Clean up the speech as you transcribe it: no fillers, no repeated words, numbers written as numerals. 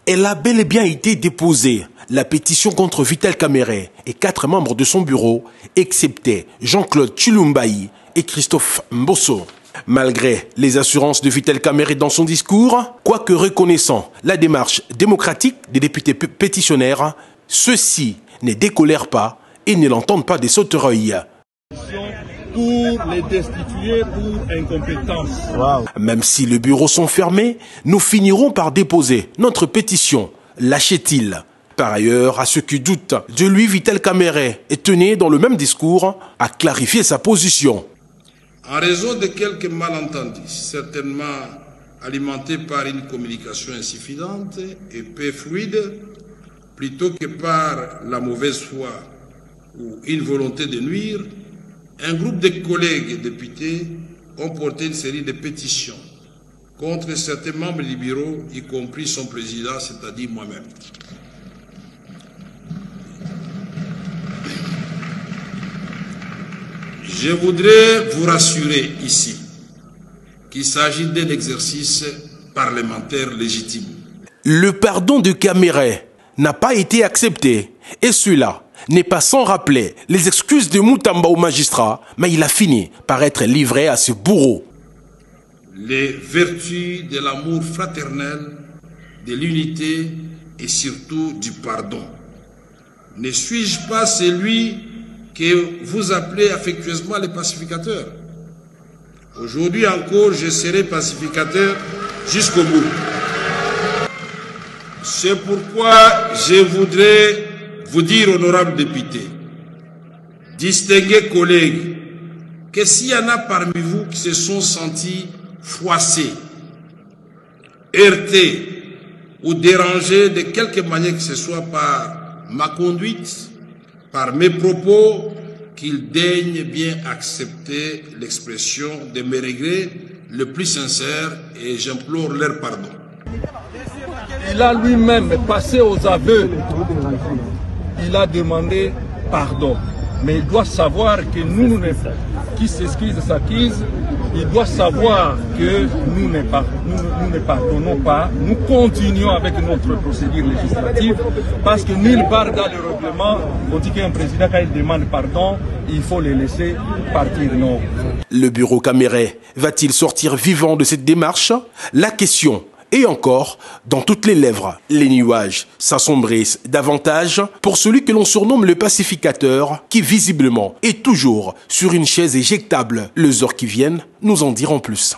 Elle a bel et bien été déposée. La pétition contre Vital Kamerhe et 4 membres de son bureau, excepté Jean-Claude Tshilumbayi et Christophe Mbosso. Malgré les assurances de Vital Kamerhe dans son discours, quoique reconnaissant la démarche démocratique des députés pétitionnaires, ceux-ci ne décolèrent pas et ne l'entendent pas des sauterelles. Pour les destituer pour incompétence. Wow. Même si les bureaux sont fermés, nous finirons par déposer notre pétition. Lâchait-il? Par ailleurs, à ceux qui doutent de lui, Vital Kamerhe tenait dans le même discours à clarifier sa position. En raison de quelques malentendus, certainement alimentés par une communication insuffisante et peu fluide, plutôt que par la mauvaise foi ou une volonté de nuire, un groupe de collègues députés ont porté une série de pétitions contre certains membres du bureau, y compris son président, c'est-à-dire moi-même. Je voudrais vous rassurer ici qu'il s'agit d'un exercice parlementaire légitime. Le pardon de Kamerhe n'a pas été accepté et cela n'est pas sans rappeler les excuses de Mutamba au magistrat, mais il a fini par être livré à ce bourreau. Les vertus de l'amour fraternel, de l'unité et surtout du pardon. Ne suis-je pas celui que vous appelez affectueusement le pacificateur? Aujourd'hui encore, je serai pacificateur jusqu'au bout. C'est pourquoi je voudrais vous dire, honorables députés, distingués collègues, que s'il y en a parmi vous qui se sont sentis froissés, heurtés ou dérangés de quelque manière que ce soit par ma conduite, par mes propos, qu'ils daignent bien accepter l'expression de mes regrets le plus sincères et j'implore leur pardon. Il a lui-même passé aux aveux. Il a demandé pardon. Mais il doit savoir que nous, qui s'excuse s'accuse, il doit savoir que nous ne pardonnons pas, nous continuons avec notre procédure législative, parce que nulle part dans le règlement, on dit qu'un président, quand il demande pardon, il faut le laisser partir. Non. Le bureau Kamerhe va-t-il sortir vivant de cette démarche? La question et encore, dans toutes les lèvres, les nuages s'assombrissent davantage pour celui que l'on surnomme le pacificateur, qui visiblement est toujours sur une chaise éjectable. Les heures qui viennent nous en diront plus.